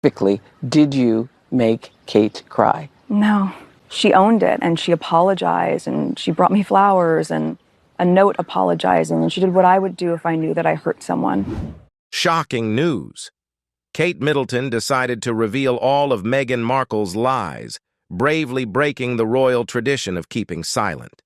Quickly, did you make Kate cry? No. She owned it, and she apologized, and she brought me flowers and a note apologizing, and she did what I would do if I knew that I hurt someone. Shocking news. Kate Middleton decided to reveal all of Meghan Markle's lies, bravely breaking the royal tradition of keeping silent.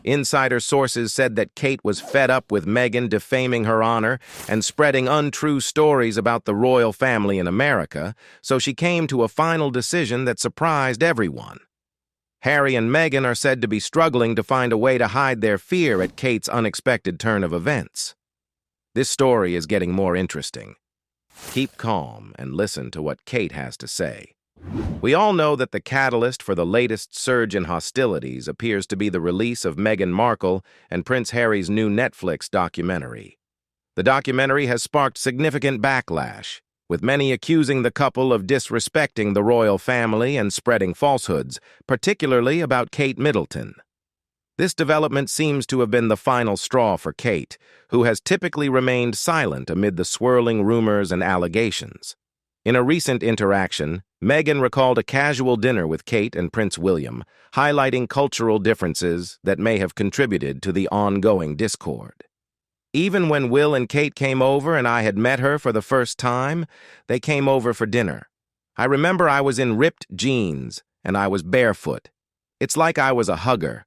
Insider sources said that Kate was fed up with Meghan defaming her honor and spreading untrue stories about the royal family in America, so she came to a final decision that surprised everyone. Harry and Meghan are said to be struggling to find a way to hide their fear at Kate's unexpected turn of events. This story is getting more interesting. Keep calm and listen to what Kate has to say. We all know that the catalyst for the latest surge in hostilities appears to be the release of Meghan Markle and Prince Harry's new Netflix documentary. The documentary has sparked significant backlash, with many accusing the couple of disrespecting the royal family and spreading falsehoods, particularly about Kate Middleton. This development seems to have been the final straw for Kate, who has typically remained silent amid the swirling rumors and allegations. In a recent interaction, Meghan recalled a casual dinner with Kate and Prince William, highlighting cultural differences that may have contributed to the ongoing discord. Even when Will and Kate came over and I had met her for the first time, they came over for dinner. I remember I was in ripped jeans and I was barefoot. It's like I was a hugger.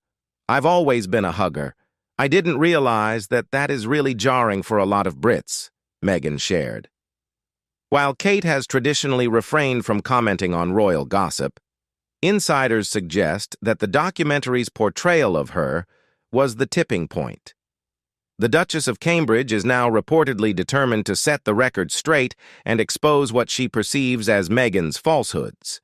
I've always been a hugger. I didn't realize that that is really jarring for a lot of Brits, Meghan shared. While Kate has traditionally refrained from commenting on royal gossip, insiders suggest that the documentary's portrayal of her was the tipping point. The Duchess of Cambridge is now reportedly determined to set the record straight and expose what she perceives as Meghan's falsehoods.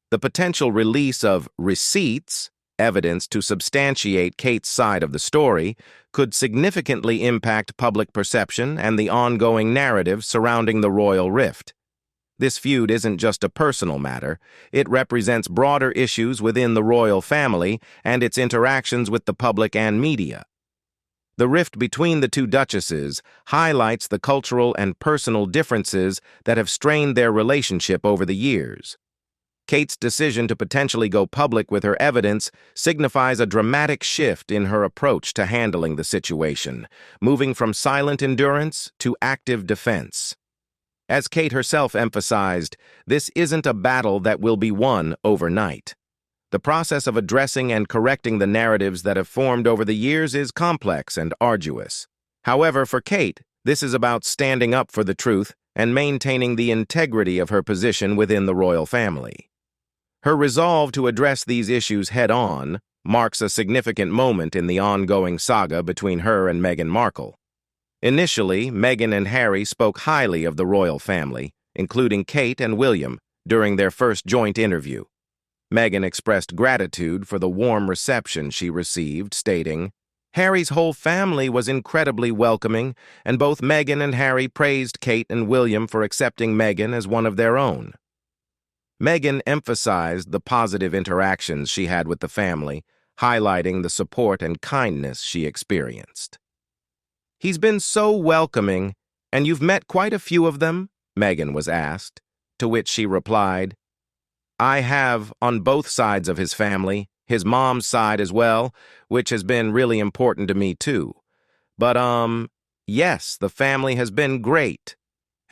The potential release of receipts, evidence to substantiate Kate's side of the story, could significantly impact public perception and the ongoing narrative surrounding the royal rift. This feud isn't just a personal matter, it represents broader issues within the royal family and its interactions with the public and media. The rift between the two duchesses highlights the cultural and personal differences that have strained their relationship over the years. Kate's decision to potentially go public with her evidence signifies a dramatic shift in her approach to handling the situation, moving from silent endurance to active defense. As Kate herself emphasized, this isn't a battle that will be won overnight. The process of addressing and correcting the narratives that have formed over the years is complex and arduous. However, for Kate, this is about standing up for the truth and maintaining the integrity of her position within the royal family. Her resolve to address these issues head-on marks a significant moment in the ongoing saga between her and Meghan Markle. Initially, Meghan and Harry spoke highly of the royal family, including Kate and William, during their first joint interview. Meghan expressed gratitude for the warm reception she received, stating, "Harry's whole family was incredibly welcoming, and both Meghan and Harry praised Kate and William for accepting Meghan as one of their own." Meghan emphasized the positive interactions she had with the family, highlighting the support and kindness she experienced. "He's been so welcoming, and you've met quite a few of them?" Meghan was asked, to which she replied, "I have on both sides of his family, his mom's side as well, which has been really important to me too. But, yes, the family has been great.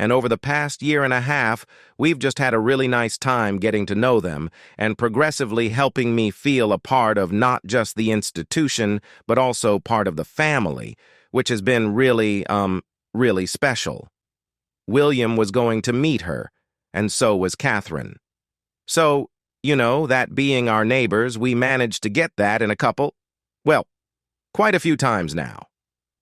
And over the past year and a half, we've just had a really nice time getting to know them and progressively helping me feel a part of not just the institution, but also part of the family, which has been really special. William was going to meet her, and so was Catherine. So, that being our neighbors, we managed to get that in quite a few times now.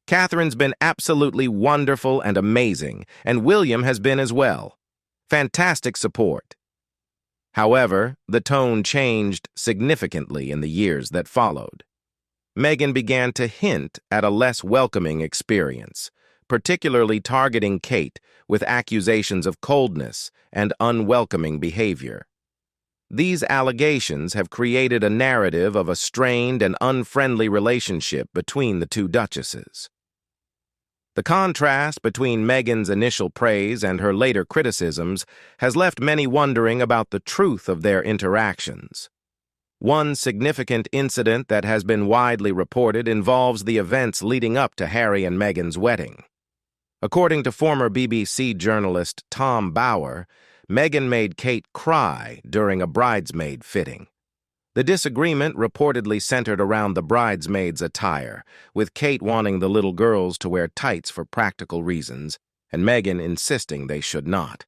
Catherine's been absolutely wonderful and amazing, and William has been as well. Fantastic support." However, the tone changed significantly in the years that followed. Meghan began to hint at a less welcoming experience, particularly targeting Kate with accusations of coldness and unwelcoming behavior. These allegations have created a narrative of a strained and unfriendly relationship between the two duchesses. The contrast between Meghan's initial praise and her later criticisms has left many wondering about the truth of their interactions. One significant incident that has been widely reported involves the events leading up to Harry and Meghan's wedding. According to former BBC journalist Tom Bower, Meghan made Kate cry during a bridesmaid fitting. The disagreement reportedly centered around the bridesmaid's attire, with Kate wanting the little girls to wear tights for practical reasons, and Meghan insisting they should not.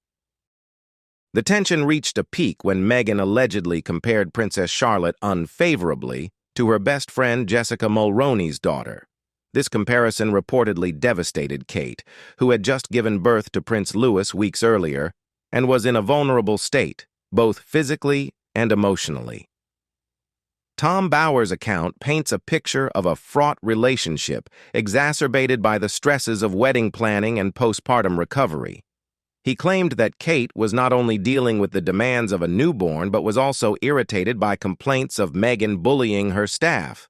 The tension reached a peak when Meghan allegedly compared Princess Charlotte unfavorably to her best friend Jessica Mulroney's daughter. This comparison reportedly devastated Kate, who had just given birth to Prince Louis weeks earlier and was in a vulnerable state, both physically and emotionally. Tom Bower's account paints a picture of a fraught relationship exacerbated by the stresses of wedding planning and postpartum recovery. He claimed that Kate was not only dealing with the demands of a newborn but was also irritated by complaints of Meghan bullying her staff.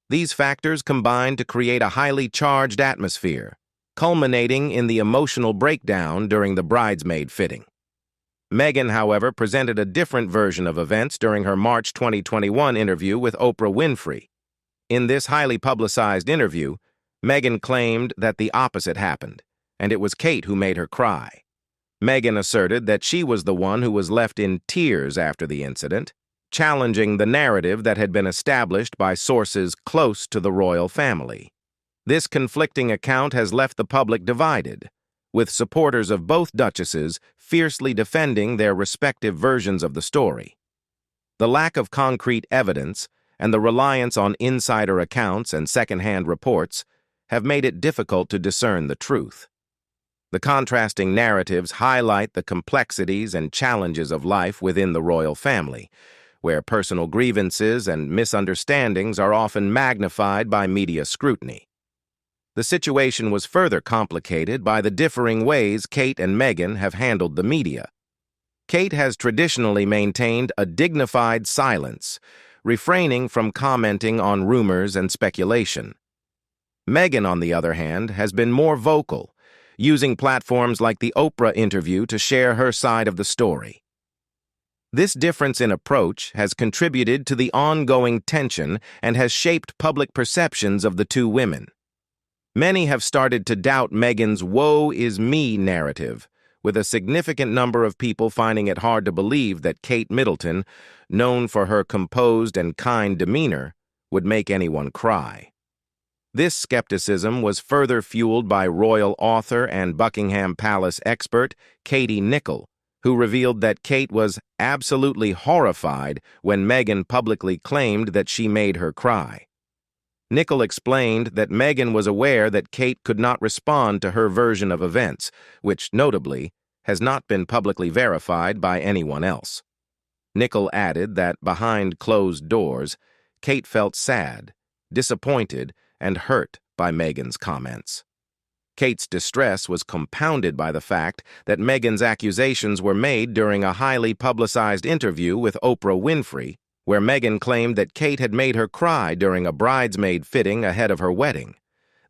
These factors combined to create a highly charged atmosphere, culminating in the emotional breakdown during the bridesmaid fitting. Meghan, however, presented a different version of events during her March 2021 interview with Oprah Winfrey. In this highly publicized interview, Meghan claimed that the opposite happened, and it was Kate who made her cry. Meghan asserted that she was the one who was left in tears after the incident, challenging the narrative that had been established by sources close to the royal family. This conflicting account has left the public divided, with supporters of both duchesses fiercely defending their respective versions of the story. The lack of concrete evidence and the reliance on insider accounts and second-hand reports have made it difficult to discern the truth. The contrasting narratives highlight the complexities and challenges of life within the royal family, where personal grievances and misunderstandings are often magnified by media scrutiny. The situation was further complicated by the differing ways Kate and Meghan have handled the media. Kate has traditionally maintained a dignified silence, refraining from commenting on rumors and speculation. Meghan, on the other hand, has been more vocal, using platforms like the Oprah interview to share her side of the story. This difference in approach has contributed to the ongoing tension and has shaped public perceptions of the two women. Many have started to doubt Meghan's "woe is me" narrative, with a significant number of people finding it hard to believe that Kate Middleton, known for her composed and kind demeanor, would make anyone cry. This skepticism was further fueled by royal author and Buckingham Palace expert Katie Nicholl, who revealed that Kate was absolutely horrified when Meghan publicly claimed that she made her cry. Nicholl explained that Meghan was aware that Kate could not respond to her version of events, which, notably, has not been publicly verified by anyone else. Nicholl added that behind closed doors, Kate felt sad, disappointed, and hurt by Meghan's comments. Kate's distress was compounded by the fact that Meghan's accusations were made during a highly publicized interview with Oprah Winfrey, where Meghan claimed that Kate had made her cry during a bridesmaid fitting ahead of her wedding.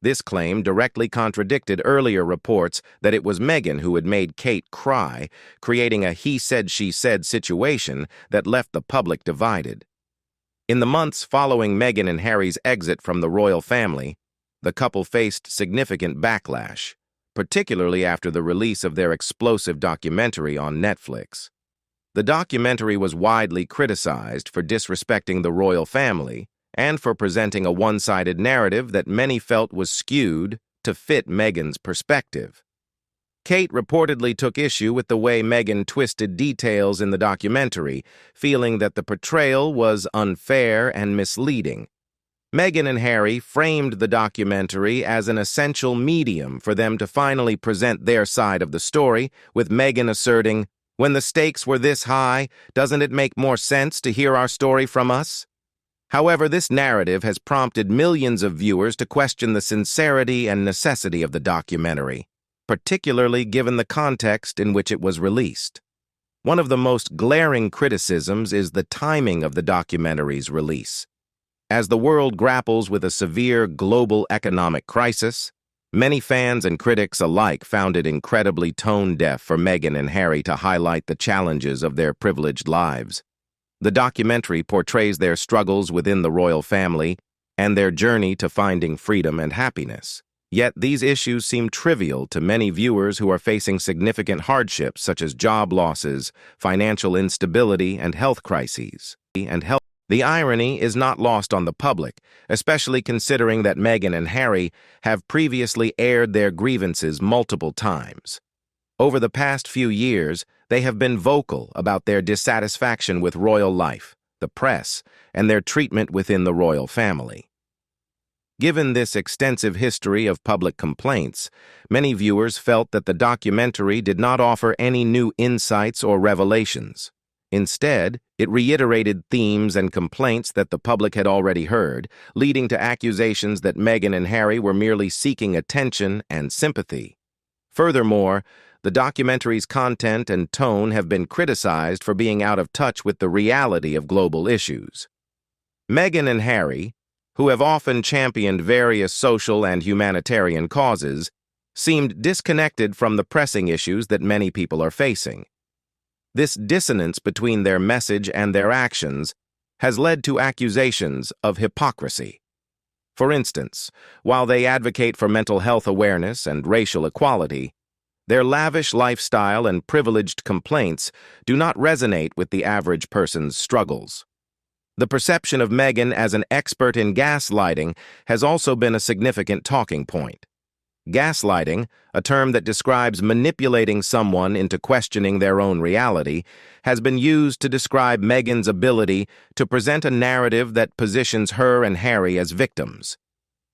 This claim directly contradicted earlier reports that it was Meghan who had made Kate cry, creating a he-said-she-said situation that left the public divided. In the months following Meghan and Harry's exit from the royal family, the couple faced significant backlash, particularly after the release of their explosive documentary on Netflix. The documentary was widely criticized for disrespecting the royal family and for presenting a one-sided narrative that many felt was skewed to fit Meghan's perspective. Kate reportedly took issue with the way Meghan twisted details in the documentary, feeling that the portrayal was unfair and misleading. Meghan and Harry framed the documentary as an essential medium for them to finally present their side of the story, with Meghan asserting, "When the stakes were this high, doesn't it make more sense to hear our story from us?" However, this narrative has prompted millions of viewers to question the sincerity and necessity of the documentary, particularly given the context in which it was released. One of the most glaring criticisms is the timing of the documentary's release. As the world grapples with a severe global economic crisis, Many fans and critics alike found it incredibly tone-deaf for Meghan and Harry to highlight the challenges of their privileged lives. The documentary portrays their struggles within the royal family and their journey to finding freedom and happiness. Yet these issues seem trivial to many viewers who are facing significant hardships such as job losses, financial instability, and health crises. The irony is not lost on the public, especially considering that Meghan and Harry have previously aired their grievances multiple times. Over the past few years, they have been vocal about their dissatisfaction with royal life, the press, and their treatment within the royal family. Given this extensive history of public complaints, many viewers felt that the documentary did not offer any new insights or revelations. Instead, it reiterated themes and complaints that the public had already heard, leading to accusations that Meghan and Harry were merely seeking attention and sympathy. Furthermore, the documentary's content and tone have been criticized for being out of touch with the reality of global issues. Meghan and Harry, who have often championed various social and humanitarian causes, seemed disconnected from the pressing issues that many people are facing. This dissonance between their message and their actions has led to accusations of hypocrisy. For instance, while they advocate for mental health awareness and racial equality, their lavish lifestyle and privileged complaints do not resonate with the average person's struggles. The perception of Meghan as an expert in gaslighting has also been a significant talking point. Gaslighting, a term that describes manipulating someone into questioning their own reality, has been used to describe Meghan's ability to present a narrative that positions her and Harry as victims.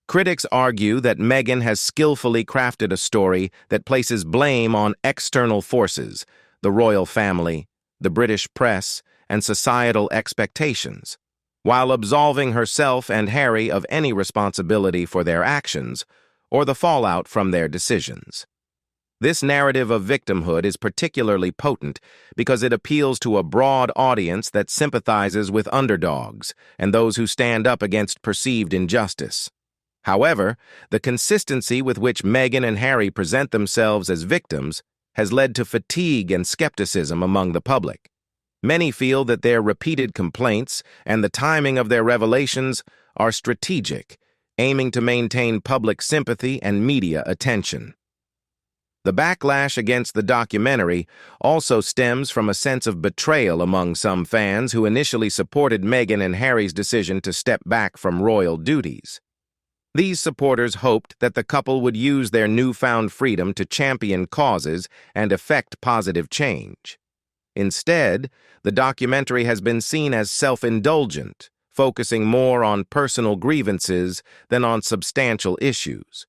Critics argue that Meghan has skillfully crafted a story that places blame on external forces, the royal family, the British press, and societal expectations, while absolving herself and Harry of any responsibility for their actions or the fallout from their decisions. This narrative of victimhood is particularly potent because it appeals to a broad audience that sympathizes with underdogs and those who stand up against perceived injustice. However, the consistency with which Meghan and Harry present themselves as victims has led to fatigue and skepticism among the public. Many feel that their repeated complaints and the timing of their revelations are strategic, aiming to maintain public sympathy and media attention. The backlash against the documentary also stems from a sense of betrayal among some fans who initially supported Meghan and Harry's decision to step back from royal duties. These supporters hoped that the couple would use their newfound freedom to champion causes and effect positive change. Instead, the documentary has been seen as self-indulgent, focusing more on personal grievances than on substantial issues.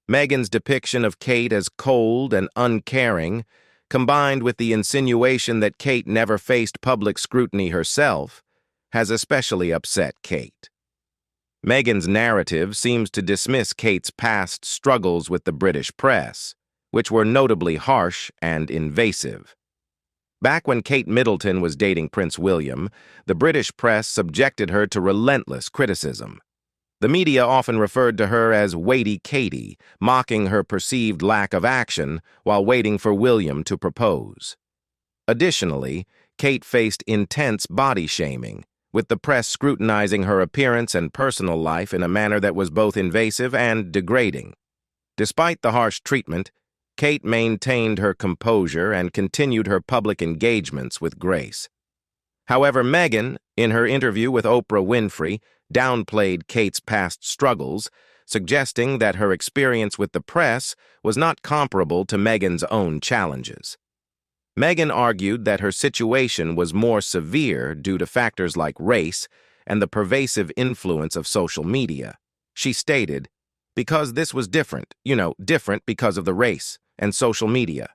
Meghan's depiction of Kate as cold and uncaring, combined with the insinuation that Kate never faced public scrutiny herself, has especially upset Kate. Meghan's narrative seems to dismiss Kate's past struggles with the British press, which were notably harsh and invasive. Back when Kate Middleton was dating Prince William, the British press subjected her to relentless criticism. The media often referred to her as Weighty Katie, mocking her perceived lack of action while waiting for William to propose. Additionally, Kate faced intense body shaming, with the press scrutinizing her appearance and personal life in a manner that was both invasive and degrading. Despite the harsh treatment, Kate maintained her composure and continued her public engagements with grace. However, Meghan, in her interview with Oprah Winfrey, downplayed Kate's past struggles, suggesting that her experience with the press was not comparable to Meghan's own challenges. Meghan argued that her situation was more severe due to factors like race and the pervasive influence of social media. She stated, "Because this was different, different because of the race and social media."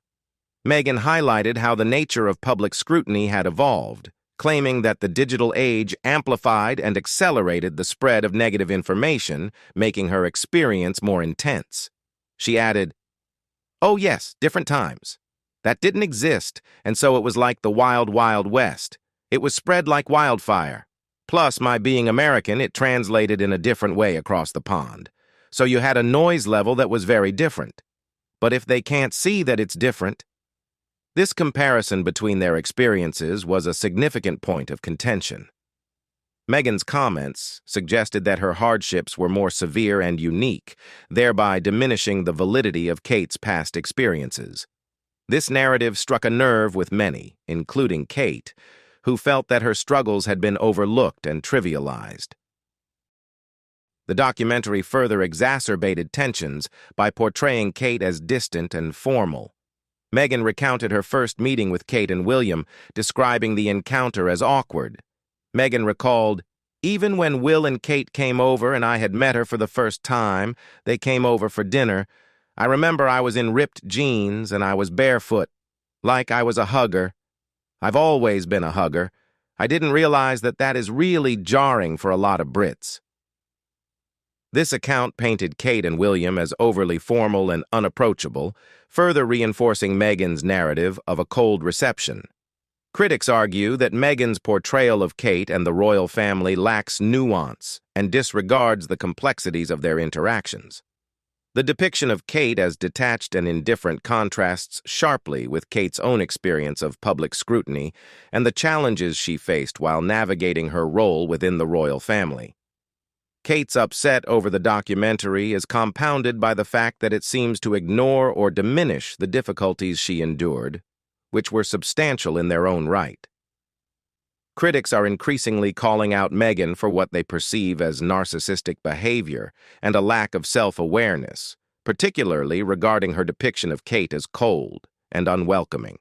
Meghan highlighted how the nature of public scrutiny had evolved, claiming that the digital age amplified and accelerated the spread of negative information, making her experience more intense. She added, "Oh yes, different times. That didn't exist, and so it was like the wild, wild west. It was spread like wildfire. Plus, my being American, it translated in a different way across the pond. so you had a noise level that was very different. But if they can't see that it's different, this comparison between their experiences was a significant point of contention. Meghan's comments suggested that her hardships were more severe and unique, thereby diminishing the validity of Kate's past experiences. This narrative struck a nerve with many, including Kate, who felt that her struggles had been overlooked and trivialized. The documentary further exacerbated tensions by portraying Kate as distant and formal. Meghan recounted her first meeting with Kate and William, describing the encounter as awkward. Meghan recalled, "Even when Will and Kate came over and I had met her for the first time, they came over for dinner. I remember I was in ripped jeans and I was barefoot, like I was a hugger. I've always been a hugger. I didn't realize that that is really jarring for a lot of Brits." This account painted Kate and William as overly formal and unapproachable, further reinforcing Meghan's narrative of a cold reception. Critics argue that Meghan's portrayal of Kate and the royal family lacks nuance and disregards the complexities of their interactions. The depiction of Kate as detached and indifferent contrasts sharply with Kate's own experience of public scrutiny and the challenges she faced while navigating her role within the royal family. Kate's upset over the documentary is compounded by the fact that it seems to ignore or diminish the difficulties she endured, which were substantial in their own right. Critics are increasingly calling out Meghan for what they perceive as narcissistic behavior and a lack of self-awareness, particularly regarding her depiction of Kate as cold and unwelcoming.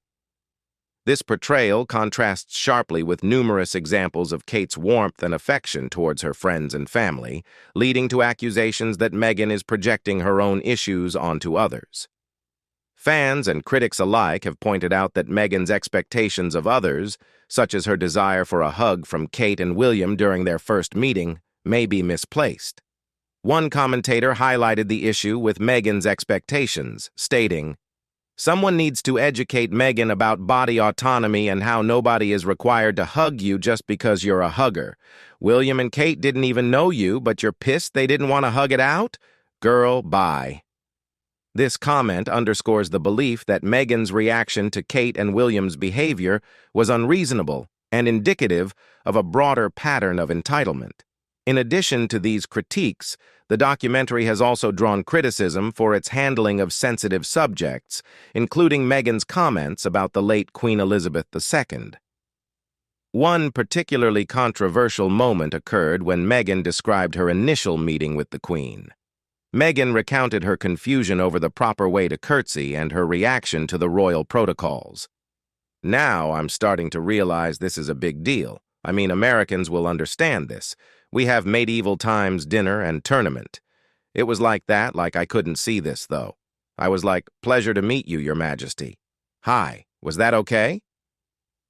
This portrayal contrasts sharply with numerous examples of Kate's warmth and affection towards her friends and family, leading to accusations that Meghan is projecting her own issues onto others. Fans and critics alike have pointed out that Meghan's expectations of others, such as her desire for a hug from Kate and William during their first meeting, may be misplaced. One commentator highlighted the issue with Meghan's expectations, stating, "Someone needs to educate Meghan about body autonomy and how nobody is required to hug you just because you're a hugger. William and Kate didn't even know you, but you're pissed they didn't want to hug it out? Girl, bye." This comment underscores the belief that Meghan's reaction to Kate and William's behavior was unreasonable and indicative of a broader pattern of entitlement. In addition to these critiques, the documentary has also drawn criticism for its handling of sensitive subjects, including Meghan's comments about the late Queen Elizabeth II. One particularly controversial moment occurred when Meghan described her initial meeting with the Queen. Meghan recounted her confusion over the proper way to curtsy and her reaction to the royal protocols. "Now I'm starting to realize this is a big deal. I mean, Americans will understand this. We have medieval times dinner and tournament. It was like that, like I couldn't see this, though. I was like, 'Pleasure to meet you, Your Majesty.' Hi, was that okay?"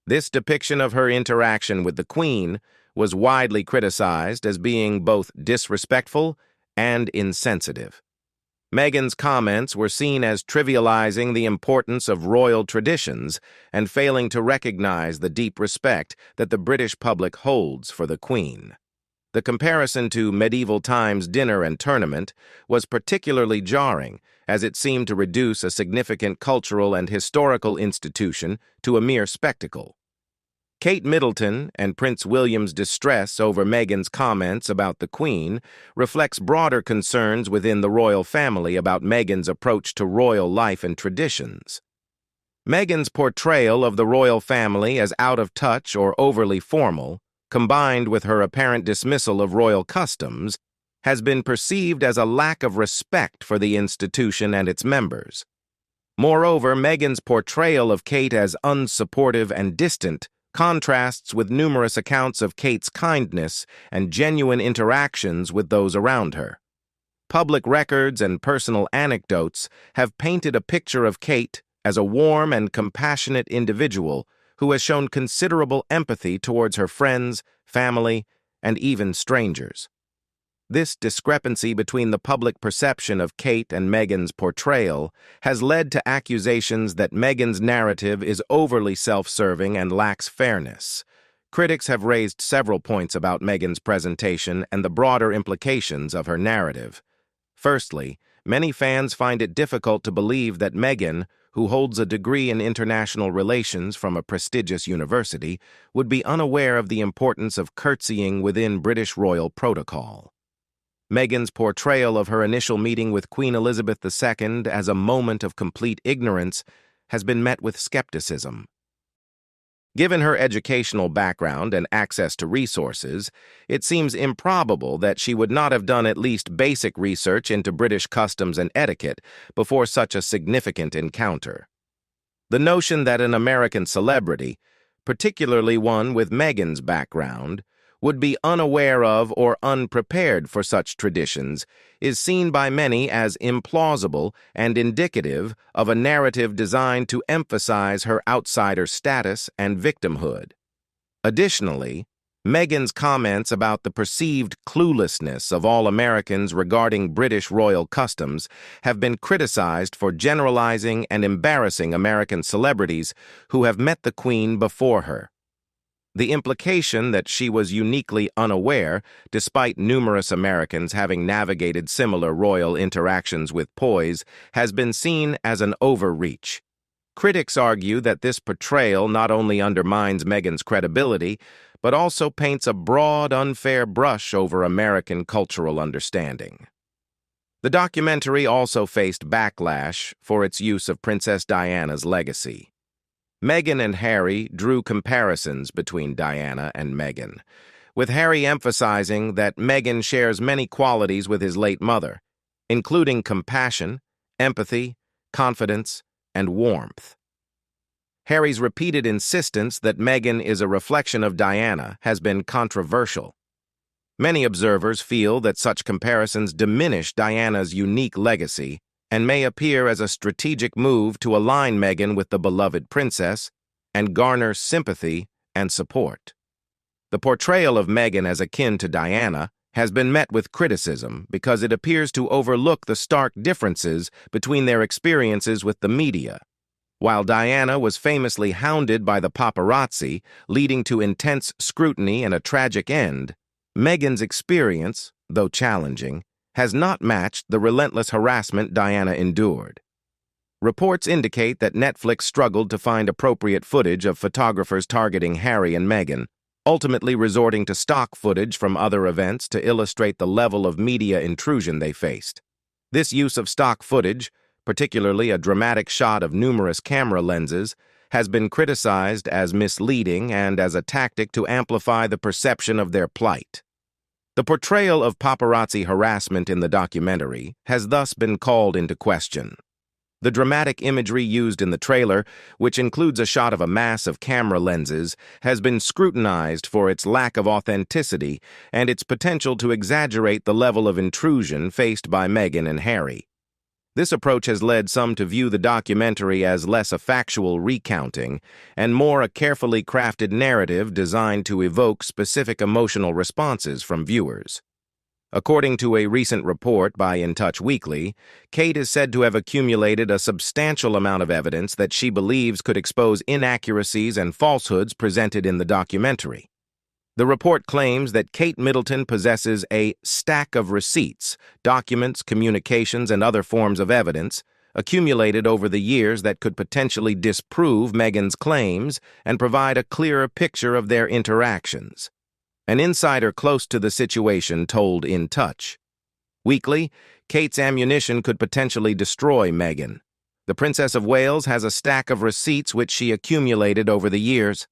This depiction of her interaction with the Queen was widely criticized as being both disrespectful and insensitive. Meghan's comments were seen as trivializing the importance of royal traditions and failing to recognize the deep respect that the British public holds for the Queen. The comparison to medieval times dinner and tournament was particularly jarring, as it seemed to reduce a significant cultural and historical institution to a mere spectacle. Kate Middleton and Prince William's distress over Meghan's comments about the Queen reflects broader concerns within the royal family about Meghan's approach to royal life and traditions. Meghan's portrayal of the royal family as out of touch or overly formal, combined with her apparent dismissal of royal customs, has been perceived as a lack of respect for the institution and its members. Moreover, Meghan's portrayal of Kate as unsupportive and distant contrasts with numerous accounts of Kate's kindness and genuine interactions with those around her. Public records and personal anecdotes have painted a picture of Kate as a warm and compassionate individual who has shown considerable empathy towards her friends, family, and even strangers. This discrepancy between the public perception of Kate and Meghan's portrayal has led to accusations that Meghan's narrative is overly self-serving and lacks fairness. Critics have raised several points about Meghan's presentation and the broader implications of her narrative. Firstly, many fans find it difficult to believe that Meghan, who holds a degree in international relations from a prestigious university, would be unaware of the importance of curtsying within British royal protocol. Meghan's portrayal of her initial meeting with Queen Elizabeth II as a moment of complete ignorance has been met with skepticism. Given her educational background and access to resources, it seems improbable that she would not have done at least basic research into British customs and etiquette before such a significant encounter. The notion that an American celebrity, particularly one with Meghan's background, would be unaware of or unprepared for such traditions is seen by many as implausible and indicative of a narrative designed to emphasize her outsider status and victimhood. Additionally, Meghan's comments about the perceived cluelessness of all Americans regarding British royal customs have been criticized for generalizing and embarrassing American celebrities who have met the Queen before her. The implication that she was uniquely unaware, despite numerous Americans having navigated similar royal interactions with poise, has been seen as an overreach. Critics argue that this portrayal not only undermines Meghan's credibility, but also paints a broad, unfair brush over American cultural understanding. The documentary also faced backlash for its use of Princess Diana's legacy. Meghan and Harry drew comparisons between Diana and Meghan, with Harry emphasizing that Meghan shares many qualities with his late mother, including compassion, empathy, confidence, and warmth. Harry's repeated insistence that Meghan is a reflection of Diana has been controversial. Many observers feel that such comparisons diminish Diana's unique legacy and may appear as a strategic move to align Meghan with the beloved princess and garner sympathy and support. The portrayal of Meghan as akin to Diana has been met with criticism because it appears to overlook the stark differences between their experiences with the media. While Diana was famously hounded by the paparazzi, leading to intense scrutiny and a tragic end, Meghan's experience, though challenging, has not matched the relentless harassment Diana endured. Reports indicate that Netflix struggled to find appropriate footage of photographers targeting Harry and Meghan, ultimately resorting to stock footage from other events to illustrate the level of media intrusion they faced. This use of stock footage, particularly a dramatic shot of numerous camera lenses, has been criticized as misleading and as a tactic to amplify the perception of their plight. The portrayal of paparazzi harassment in the documentary has thus been called into question. The dramatic imagery used in the trailer, which includes a shot of a mass of camera lenses, has been scrutinized for its lack of authenticity and its potential to exaggerate the level of intrusion faced by Meghan and Harry. This approach has led some to view the documentary as less a factual recounting and more a carefully crafted narrative designed to evoke specific emotional responses from viewers. According to a recent report by In Touch Weekly, Kate is said to have accumulated a substantial amount of evidence that she believes could expose inaccuracies and falsehoods presented in the documentary. The report claims that Kate Middleton possesses a stack of receipts, documents, communications, and other forms of evidence accumulated over the years that could potentially disprove Meghan's claims and provide a clearer picture of their interactions. An insider close to the situation told In Touch Weekly, Kate's ammunition could potentially destroy Meghan. The Princess of Wales has a stack of receipts which she accumulated over the years.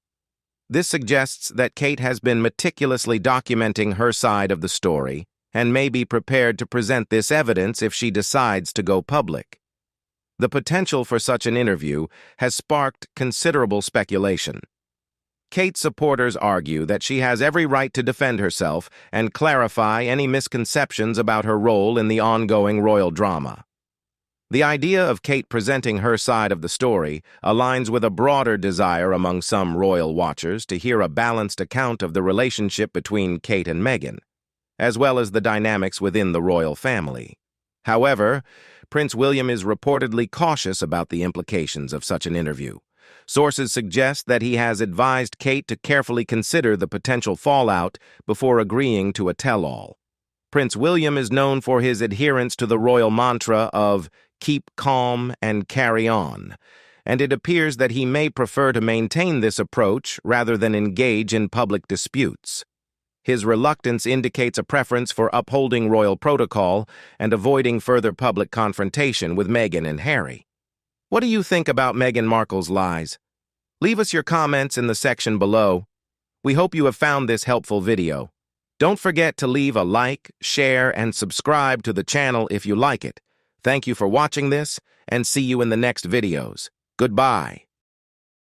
This suggests that Kate has been meticulously documenting her side of the story and may be prepared to present this evidence if she decides to go public. The potential for such an interview has sparked considerable speculation. Kate's supporters argue that she has every right to defend herself and clarify any misconceptions about her role in the ongoing royal drama. The idea of Kate presenting her side of the story aligns with a broader desire among some royal watchers to hear a balanced account of the relationship between Kate and Meghan, as well as the dynamics within the royal family. However, Prince William is reportedly cautious about the implications of such an interview. Sources suggest that he has advised Kate to carefully consider the potential fallout before agreeing to a tell-all. Prince William is known for his adherence to the royal mantra of keep calm and carry on, and it appears that he may prefer to maintain this approach rather than engage in public disputes. His reluctance indicates a preference for upholding royal protocol and avoiding further public confrontation with Meghan and Harry. What do you think about Meghan Markle's lies? Leave us your comments in the section below. We hope you have found this helpful video. Don't forget to leave a like, share, and subscribe to the channel if you like it. Thank you for watching this, and see you in the next videos. Goodbye.